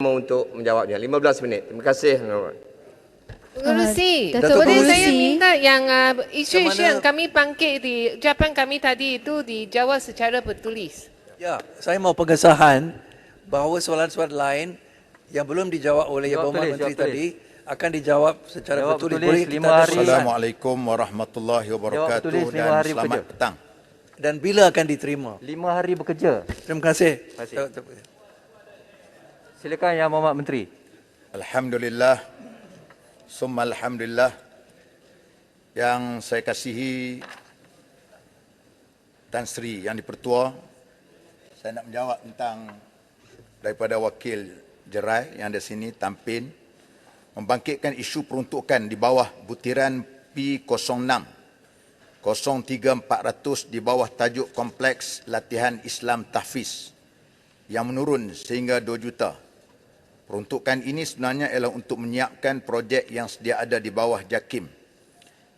untuk menjawabnya. 15 minit. Terima kasih. Pengerusi, Datuk boleh Pengerusi. saya minta yang isu-isu Macam mana- yang kami bangkit di ucapan kami tadi itu dijawab secara bertulis. Ya, saya mau pengesahan bahawa soalan-soalan lain yang belum dijawab oleh Yang Berhormat Menteri tadi akan dijawab secara Jawab bertulis. bertulis, Boleh 5 kita ada hari. soalan? Assalamualaikum warahmatullahi wabarakatuh bertulis, 5 dan hari selamat bekerja. petang. Dan bila akan diterima? 5 hari bekerja. Terima kasih. Silakan Yang Berhormat Menteri. Alhamdulillah, summa alhamdulillah. Yang saya kasihi Tan Sri Yang Dipertua, saya nak menjawab tentang daripada wakil Jerai yang ada sini, Tampin, membangkitkan isu peruntukan di bawah butiran P06 03400 di bawah tajuk Kompleks Latihan Islam Tahfiz yang menurun sehingga 2 juta. Peruntukan ini sebenarnya ialah untuk menyiapkan projek yang sedia ada di bawah JAKIM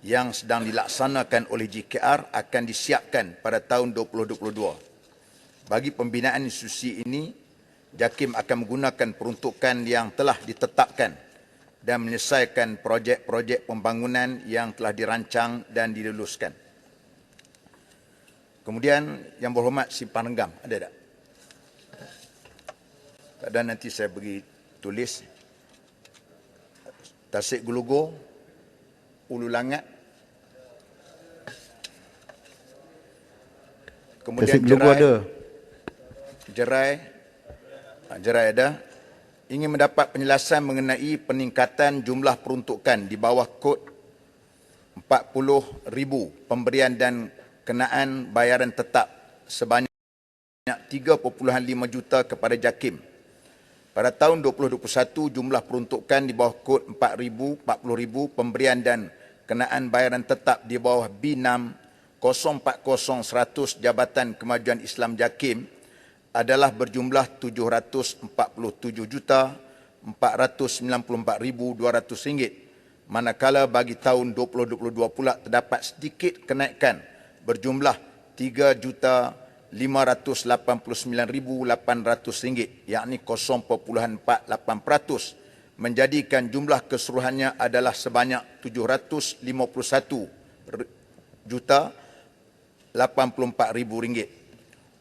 yang sedang dilaksanakan oleh JKR akan disiapkan pada tahun 2022. Bagi pembinaan institusi ini, JAKIM akan menggunakan peruntukan yang telah ditetapkan dan menyelesaikan projek-projek pembangunan yang telah dirancang dan diluluskan. Kemudian Yang Berhormat Simpan Renggam, ada tak? Tak ada, nanti saya beri tulis. Tasik Gelugur, Ulu Langat. Kemudian Tasik Gelugur ada. Jerai ada. Ingin mendapat penjelasan mengenai peningkatan jumlah peruntukan di bawah kod 40,000 pemberian dan kenaan bayaran tetap sebanyak 3.5 juta kepada JAKIM. Pada tahun 2021, jumlah peruntukan di bawah kod 40,000 pemberian dan kenaan bayaran tetap di bawah B6 040-100 Jabatan Kemajuan Islam JAKIM adalah berjumlah RM747,494,200, manakala bagi tahun 2022 pula terdapat sedikit kenaikan berjumlah RM3,589,800, yakni 0.48%, menjadikan jumlah keseluruhannya adalah sebanyak RM751,084,000.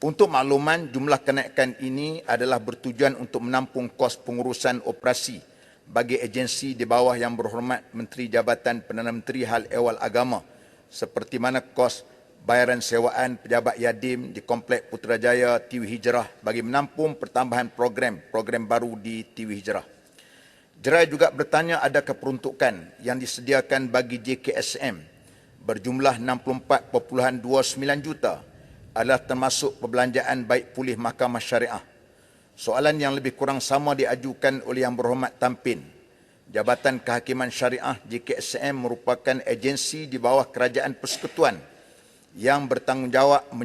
Untuk makluman, jumlah kenaikan ini adalah bertujuan untuk menampung kos pengurusan operasi bagi agensi di bawah Yang Berhormat Menteri Jabatan Perdana Menteri Hal Ehwal Agama, seperti mana kos bayaran sewaan pejabat Yadim di Kompleks Putrajaya Tiwi Hijrah bagi menampung pertambahan program baru di Tiwi Hijrah. Jerai juga bertanya adakah peruntukan yang disediakan bagi JKSM berjumlah 64.29 juta adalah termasuk perbelanjaan baik pulih Mahkamah Syariah. Soalan yang lebih kurang sama diajukan oleh Yang Berhormat Tampin. Jabatan Kehakiman Syariah JKSM merupakan agensi di bawah Kerajaan Persekutuan yang bertanggungjawab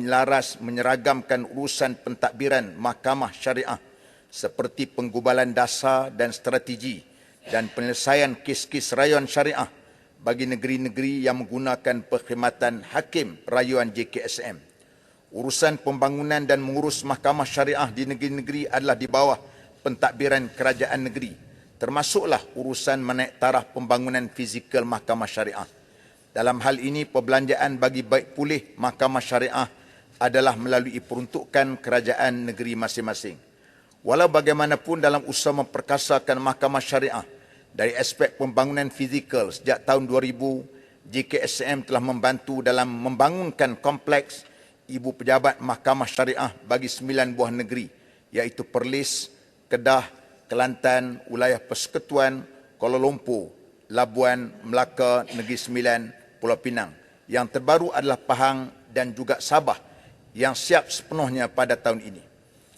menyeragamkan urusan pentadbiran Mahkamah Syariah seperti penggubalan dasar dan strategi dan penyelesaian kes-kes rayuan syariah bagi negeri-negeri yang menggunakan perkhidmatan Hakim Rayuan JKSM. Urusan pembangunan dan mengurus mahkamah syariah di negeri-negeri adalah di bawah pentadbiran kerajaan negeri, termasuklah urusan menaik taraf pembangunan fizikal mahkamah syariah. Dalam hal ini, perbelanjaan bagi baik pulih mahkamah syariah adalah melalui peruntukan kerajaan negeri masing-masing. Walau bagaimanapun, dalam usaha memperkasakan mahkamah syariah dari aspek pembangunan fizikal sejak tahun 2000, JKSM telah membantu dalam membangunkan kompleks ibu pejabat mahkamah syariah bagi 9 buah negeri, iaitu Perlis, Kedah, Kelantan, Wilayah Persekutuan, Kuala Lumpur, Labuan, Melaka, Negeri Sembilan, Pulau Pinang. Yang terbaru adalah Pahang dan juga Sabah yang siap sepenuhnya pada tahun ini.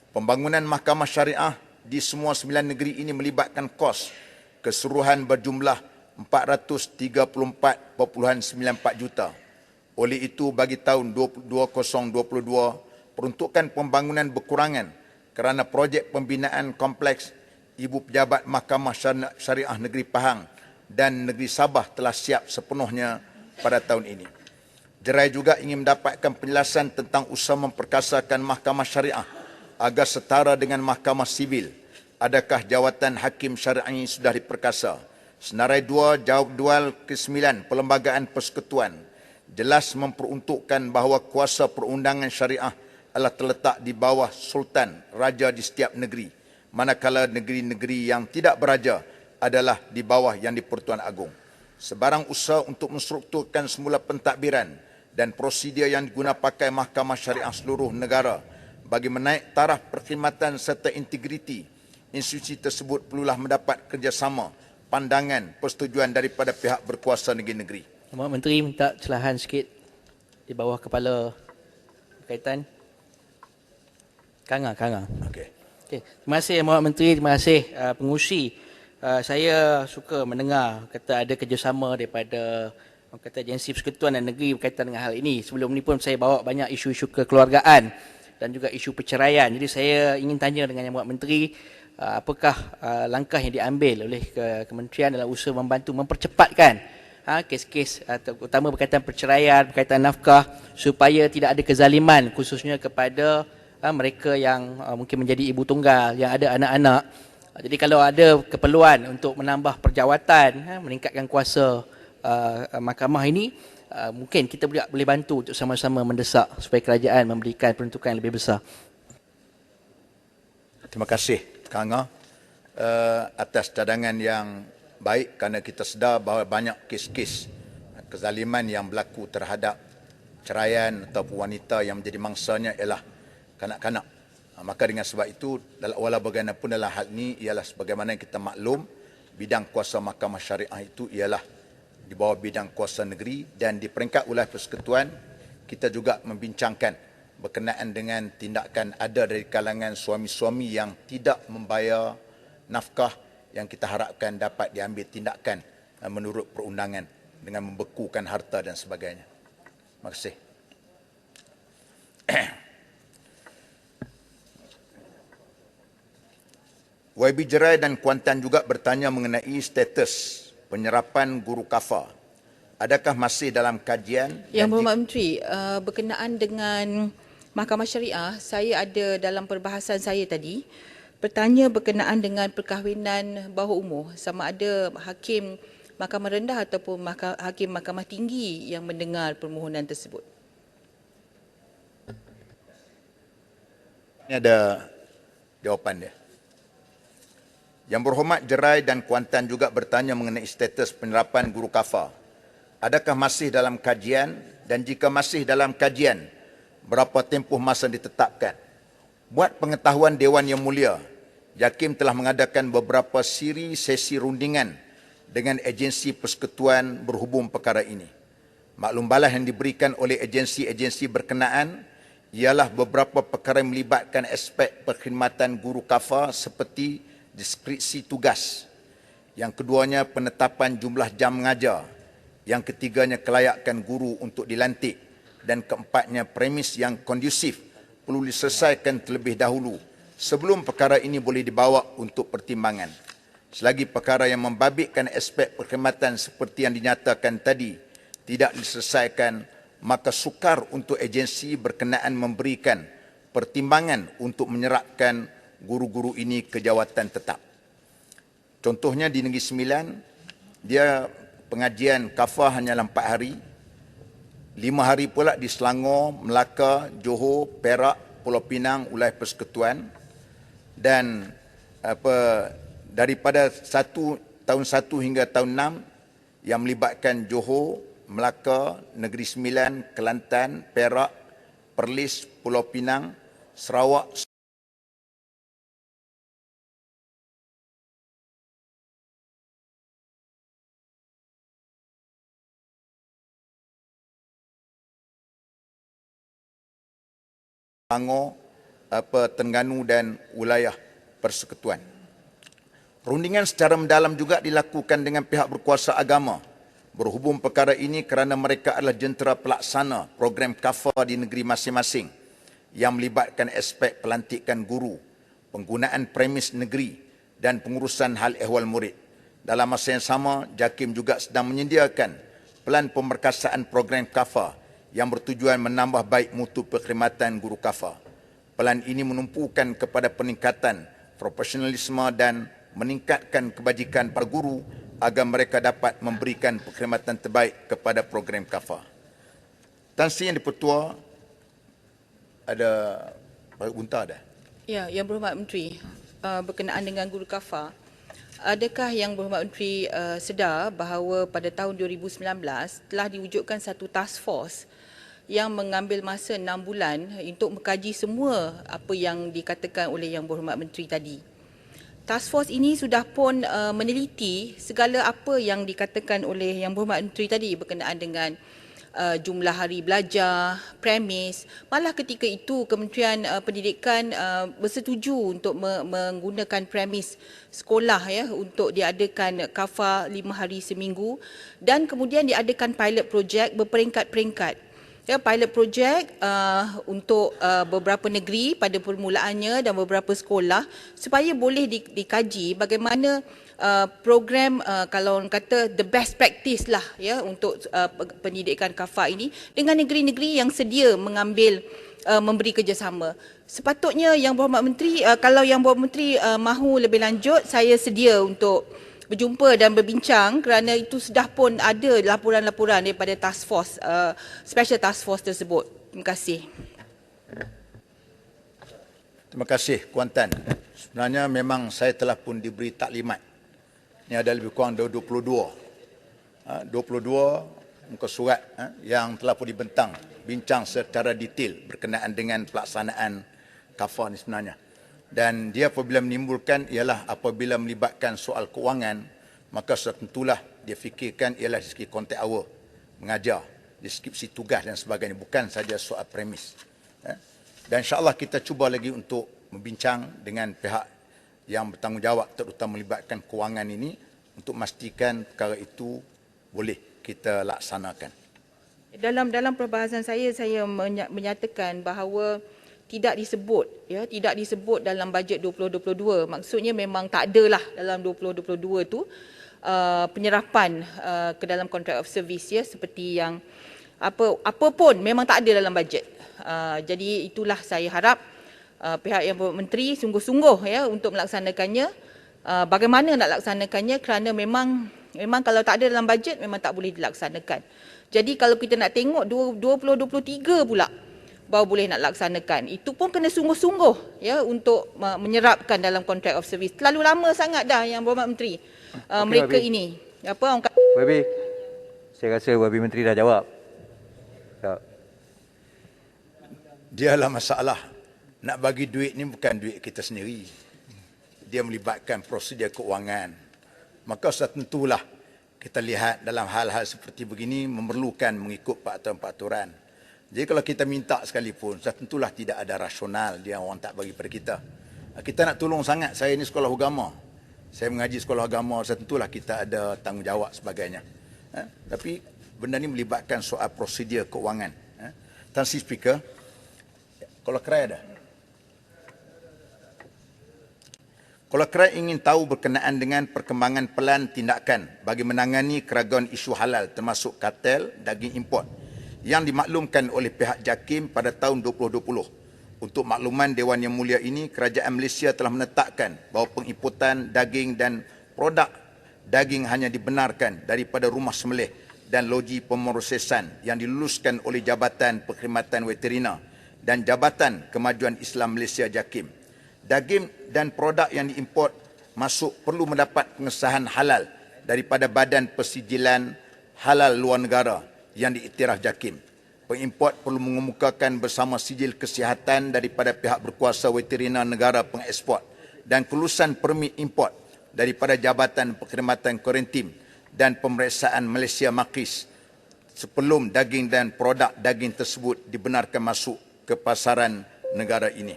Pembangunan mahkamah syariah di semua 9 negeri ini melibatkan kos keseluruhan berjumlah 434.94 juta. Oleh itu, bagi tahun 2022, peruntukan pembangunan berkurangan kerana projek pembinaan kompleks Ibu Pejabat Mahkamah Syariah Negeri Pahang dan Negeri Sabah telah siap sepenuhnya pada tahun ini. Jerai juga ingin mendapatkan penjelasan tentang usaha memperkasakan mahkamah syariah agar setara dengan mahkamah sivil adakah jawatan hakim syar'i sudah diperkasa? Senarai 2 jadual ke-9 Perlembagaan Persekutuan jelas memperuntukkan bahawa kuasa perundangan syariah adalah terletak di bawah sultan, raja di setiap negeri, manakala negeri-negeri yang tidak beraja adalah di bawah Yang di-Pertuan Agong. Sebarang usaha untuk menstrukturkan semula pentadbiran dan prosedur yang diguna pakai mahkamah syariah seluruh negara bagi menaik taraf perkhidmatan serta integriti institusi tersebut perlulah mendapat kerjasama, pandangan, persetujuan daripada pihak berkuasa negeri-negeri. Yang Berhormat Menteri minta celahan sikit di bawah kepala berkaitan. Kanga. Okey. Okay. Terima kasih Yang Berhormat Menteri, terima kasih pengurusi. Saya suka mendengar kata ada kerjasama daripada kata agensi persekutuan dan negeri berkaitan dengan hal ini. Sebelum ni pun saya bawa banyak isu-isu kekeluargaan dan juga isu perceraian. Jadi saya ingin tanya dengan Yang Berhormat Menteri, apakah langkah yang diambil oleh kementerian dalam usaha membantu mempercepatkan kes-kes terutama berkaitan perceraian, berkaitan nafkah supaya tidak ada kezaliman khususnya kepada mereka yang mungkin menjadi ibu tunggal yang ada anak-anak. Jadi kalau ada keperluan untuk menambah perjawatan, meningkatkan kuasa mahkamah ini, mungkin kita boleh bantu untuk sama-sama mendesak supaya kerajaan memberikan peruntukan yang lebih besar. Terima kasih Kanga atas cadangan yang baik, kerana kita sedar bahawa banyak kes-kes kezaliman yang berlaku terhadap ceraian ataupun wanita yang menjadi mangsanya ialah kanak-kanak. Maka dengan sebab itu, walau bagaimanapun dalam hal ini ialah sebagaimana yang kita maklum, bidang kuasa mahkamah syariah itu ialah di bawah bidang kuasa negeri, dan di peringkat wilayah persekutuan kita juga membincangkan berkenaan dengan tindakan ada dari kalangan suami-suami yang tidak membayar nafkah yang kita harapkan dapat diambil tindakan menurut perundangan dengan membekukan harta dan sebagainya. Terima kasih. YB Jerai dan Kuantan juga bertanya mengenai status penyerapan guru kafa. Adakah masih dalam kajian? Yang Berhormat Menteri, berkenaan dengan Mahkamah Syariah, saya ada dalam perbahasan saya tadi bertanya berkenaan dengan perkahwinan bawah umur, sama ada hakim mahkamah rendah ataupun hakim mahkamah tinggi yang mendengar permohonan tersebut. Ini ada jawapan dia. Yang Berhormat Jerai dan Kuantan juga bertanya mengenai status penyerapan guru kafa. Adakah masih dalam kajian, dan jika masih dalam kajian, berapa tempoh masa ditetapkan? Buat pengetahuan Dewan Yang Mulia, JAKIM telah mengadakan beberapa sesi rundingan dengan agensi persekutuan berhubung perkara ini. Maklum balas yang diberikan oleh agensi-agensi berkenaan ialah beberapa perkara yang melibatkan aspek perkhidmatan guru kafa seperti deskripsi tugas. Yang keduanya penetapan jumlah jam mengajar. Yang ketiganya kelayakan guru untuk dilantik. Dan keempatnya premis yang kondusif perlu diselesaikan terlebih dahulu sebelum perkara ini boleh dibawa untuk pertimbangan. Selagi perkara yang membabitkan aspek perkhidmatan seperti yang dinyatakan tadi tidak diselesaikan, maka sukar untuk agensi berkenaan memberikan pertimbangan untuk menyerapkan guru-guru ini ke jawatan tetap. Contohnya di Negeri Sembilan, dia pengajian kafah hanyalah 4 hari. 5 hari pula di Selangor, Melaka, Johor, Perak, Pulau Pinang, wilayah persekutuan. Dan daripada tahun 1 hingga tahun 6 yang melibatkan Johor, Melaka, Negeri Sembilan, Kelantan, Perak, Perlis, Pulau Pinang, Sarawak, Selangor, Terengganu dan wilayah persekutuan. Rundingan secara mendalam juga dilakukan dengan pihak berkuasa agama berhubung perkara ini kerana mereka adalah jentera pelaksana program kafah di negeri masing-masing yang melibatkan aspek pelantikan guru, penggunaan premis negeri dan pengurusan hal ehwal murid. Dalam masa yang sama, JAKIM juga sedang menyediakan pelan pemerkasaan program kafah yang bertujuan menambah baik mutu perkhidmatan guru kafah. Pelan ini menumpukan kepada peningkatan profesionalisme dan meningkatkan kebajikan para guru agar mereka dapat memberikan perkhidmatan terbaik kepada program KAFA. Tan Sri Yang di-Pertua, ada unta dah. Ya, Yang Berhormat Menteri, berkenaan dengan guru KAFA, adakah Yang Berhormat Menteri sedar bahawa pada tahun 2019 telah diwujudkan satu task force yang mengambil masa 6 bulan untuk mengkaji semua apa yang dikatakan oleh Yang Berhormat Menteri tadi. Task force ini sudah pun meneliti segala apa yang dikatakan oleh Yang Berhormat Menteri tadi berkenaan dengan jumlah hari belajar, premis. Malah ketika itu Kementerian Pendidikan bersetuju untuk menggunakan premis sekolah ya untuk diadakan KAFA 5 hari seminggu dan kemudian diadakan pilot project berperingkat-peringkat. Ya, pilot project untuk beberapa negeri pada permulaannya dan beberapa sekolah supaya boleh dikaji bagaimana program kalau orang kata the best practice lah ya untuk pendidikan KAFA ini dengan negeri-negeri yang sedia mengambil memberi kerjasama. Sepatutnya Yang Berhormat Menteri, kalau Yang Berhormat Menteri mahu lebih lanjut, saya sedia untuk berjumpa dan berbincang kerana itu sudah pun ada laporan-laporan daripada task force, special task force tersebut. Terima kasih. Terima kasih Kuan Tan. Sebenarnya memang saya telah pun diberi taklimat. Ini ada lebih kurang 22 muka surat yang telah pun dibentang bincang secara detail berkenaan dengan pelaksanaan KAFA ini sebenarnya. Dan dia apabila menimbulkan ialah apabila melibatkan soal keuangan, maka tentulah dia fikirkan ialah dari segi kontak awal, mengajar, deskripsi tugas dan sebagainya, bukan saja soal premis. Dan insyaAllah kita cuba lagi untuk membincang dengan pihak yang bertanggungjawab terutama melibatkan keuangan ini untuk memastikan perkara itu boleh kita laksanakan. Dalam perbahasan saya menyatakan bahawa tidak disebut dalam bajet 2022. Maksudnya memang tak adalah dalam 2022 tu penyerapan ke dalam contract of service ya, seperti yang apa pun memang tak ada dalam bajet. Jadi itulah saya harap pihak Yang Berhormat Menteri sungguh-sungguh ya untuk melaksanakannya. Bagaimana nak laksanakannya kerana memang kalau tak ada dalam bajet memang tak boleh dilaksanakan. Jadi kalau kita nak tengok 2023 pula baru boleh nak laksanakan. Itu pun kena sungguh-sungguh ya untuk menyerapkan dalam contract of service. Terlalu lama sangat dah Yang Berhormat Menteri mereka Wabi. ini. Apa orang kata? Wabi, saya rasa Wabi Menteri dah jawab. Ya. Dialah masalah. Nak bagi duit ni bukan duit kita sendiri. Dia melibatkan prosedur keuangan. Maka tentulah kita lihat dalam hal-hal seperti begini memerlukan mengikut peraturan-peraturan. Jadi kalau kita minta sekalipun, tentulah tidak ada rasional dia orang tak bagi pada kita. Kita nak tolong sangat, saya ini sekolah agama. Saya mengaji sekolah agama, tentulah kita ada tanggungjawab sebagainya. Tapi benda ni melibatkan soal prosedur keuangan. Tan Sri Speaker, kalau kerai ada. Kalau kerai ingin tahu berkenaan dengan perkembangan pelan tindakan bagi menangani keragaman isu halal termasuk kartel daging import yang dimaklumkan oleh pihak JAKIM pada tahun 2020. Untuk makluman Dewan Yang Mulia ini, Kerajaan Malaysia telah menetapkan bahawa pengimportan daging dan produk daging hanya dibenarkan daripada rumah sembelih dan loji pemrosesan yang diluluskan oleh Jabatan Perkhidmatan Veteriner dan Jabatan Kemajuan Islam Malaysia JAKIM. Daging dan produk yang diimport masuk perlu mendapat pengesahan halal daripada Badan Persijilan Halal Luar Negara yang diiktiraf JAKIM. Pengimport perlu mengemukakan bersama sijil kesihatan daripada pihak berkuasa veteriner negara pengeksport dan kelulusan permit import daripada Jabatan Perkhidmatan Kuarantin dan Pemeriksaan Malaysia MAKIS sebelum daging dan produk daging tersebut dibenarkan masuk ke pasaran negara ini.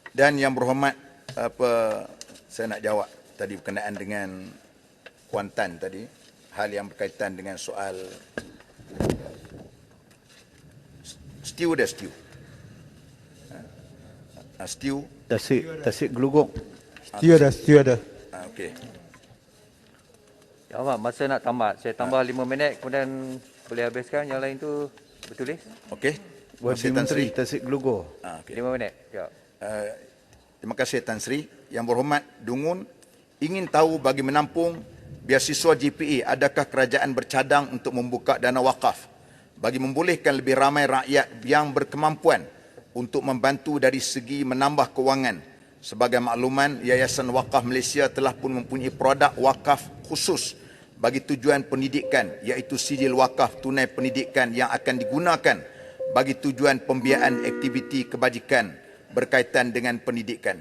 Dan Yang Berhormat, saya nak jawab tadi berkenaan dengan Kuan Tan tadi, hal yang berkaitan dengan soal stew. Stew. Tasik gelugong. Stew ada. Okey. Ya Ahmad, masa nak tamat. Saya tambah 5 minit, kemudian boleh habiskan. Yang lain tu bertulis. Okey. Wakil Menteri Tasik Gelugong. Okey. 5 minit. Ya. Terima kasih Tan Sri. Yang berhormat Dungun, ingin tahu bagi menampung beasiswa GPA, adakah kerajaan bercadang untuk membuka dana wakaf bagi membolehkan lebih ramai rakyat yang berkemampuan untuk membantu dari segi menambah kewangan? Sebagai makluman, Yayasan Wakaf Malaysia telah pun mempunyai produk wakaf khusus bagi tujuan pendidikan, iaitu sijil wakaf tunai pendidikan yang akan digunakan bagi tujuan pembiayaan aktiviti kebajikan berkaitan dengan pendidikan.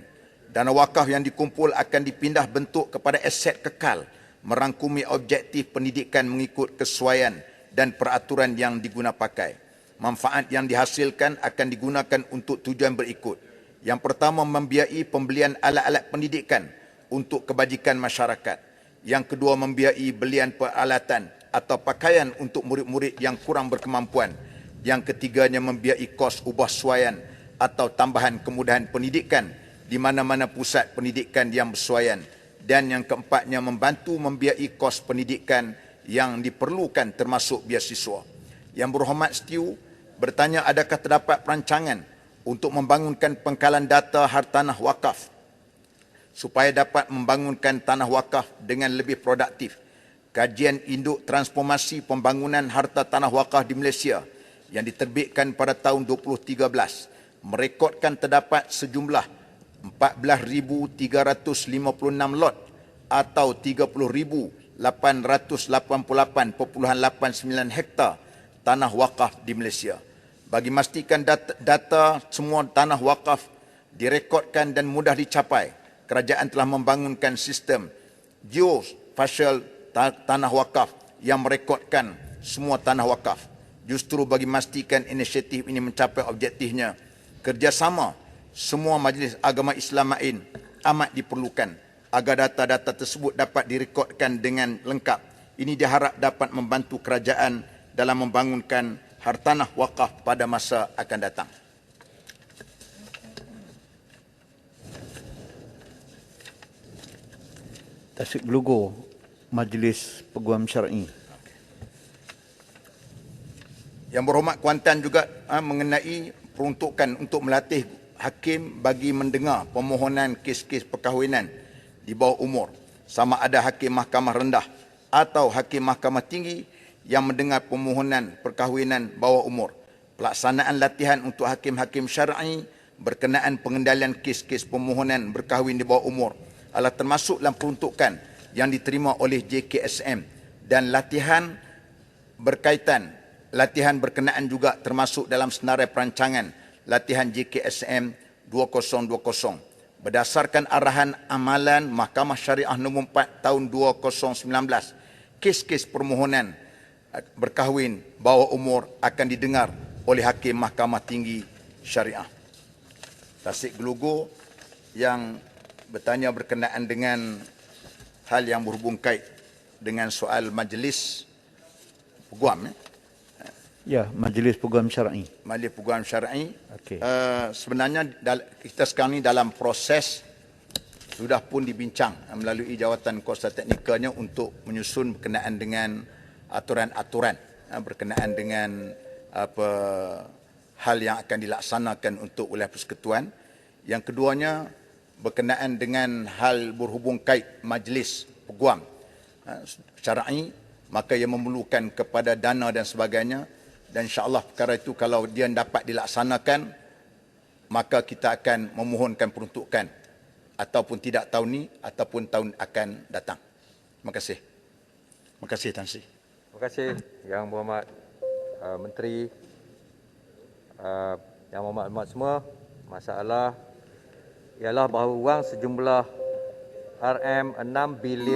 Dana wakaf yang dikumpul akan dipindah bentuk kepada aset kekal, merangkumi objektif pendidikan mengikut kesesuaian dan peraturan yang diguna pakai. Manfaat yang dihasilkan akan digunakan untuk tujuan berikut. Yang pertama, membiayai pembelian alat-alat pendidikan untuk kebajikan masyarakat. Yang kedua, membiayai belian peralatan atau pakaian untuk murid-murid yang kurang berkemampuan. Yang ketiganya, membiayai kos ubah suaian atau tambahan kemudahan pendidikan di mana-mana pusat pendidikan yang bersuaian. Dan yang keempatnya, membantu membiayai kos pendidikan yang diperlukan termasuk beasiswa. Yang berhormat Setiu bertanya, adakah terdapat perancangan untuk membangunkan pengkalan data hartanah wakaf supaya dapat membangunkan tanah wakaf dengan lebih produktif? Kajian induk transformasi pembangunan harta tanah wakaf di Malaysia yang diterbitkan pada tahun 2013 merekodkan terdapat sejumlah 14,356 lot atau 30,888.89 hektar tanah wakaf di Malaysia. Bagi memastikan data semua tanah wakaf direkodkan dan mudah dicapai, kerajaan telah membangunkan sistem geospatial tanah wakaf yang merekodkan semua tanah wakaf. Justru bagi memastikan inisiatif ini mencapai objektifnya, kerjasama semua majlis agama Islam lain amat diperlukan agar data-data tersebut dapat direkodkan dengan lengkap. Ini diharap dapat membantu kerajaan dalam membangunkan hartanah wakaf pada masa akan datang. Tasik Gelugor, Majlis Peguam Syar'i. Yang berhormat Kuantan juga mengenai peruntukan untuk melatih hakim bagi mendengar permohonan kes-kes perkahwinan di bawah umur, sama ada hakim mahkamah rendah atau hakim mahkamah tinggi yang mendengar permohonan perkahwinan bawah umur. Pelaksanaan latihan untuk hakim-hakim syar'i berkenaan pengendalian kes-kes permohonan berkahwin di bawah umur adalah termasuk dalam peruntukan yang diterima oleh JKSM, dan latihan berkenaan juga termasuk dalam senarai perancangan latihan JKSM 2020 berdasarkan arahan amalan Mahkamah Syariah nombor 4 tahun 2019. Kes-kes permohonan berkahwin bawah umur akan didengar oleh Hakim Mahkamah Tinggi Syariah. Tasik Gelugor yang bertanya berkenaan dengan hal yang berhubung kait dengan soal majlis peguam. Ya, Majlis Peguam Syar'i. Majlis Peguam Syar'i. Okey. Sebenarnya kita sekarang ni dalam proses sudah pun dibincang melalui jawatan kuasa teknikalnya untuk menyusun berkenaan dengan aturan-aturan berkenaan dengan apa hal yang akan dilaksanakan untuk wilayah persekutuan. Yang keduanya berkenaan dengan hal berhubung kait majlis peguam syar'i, maka ia memerlukan kepada dana dan sebagainya, dan insya-Allah perkara itu kalau dia dapat dilaksanakan maka kita akan memohonkan peruntukan ataupun tidak tahun ini ataupun tahun akan datang. Terima kasih. Terima kasih Tan Sri. Terima kasih Yang Berhormat Menteri, Yang Berhormat semua. Masalah ialah bahawa wang sejumlah RM6 bilion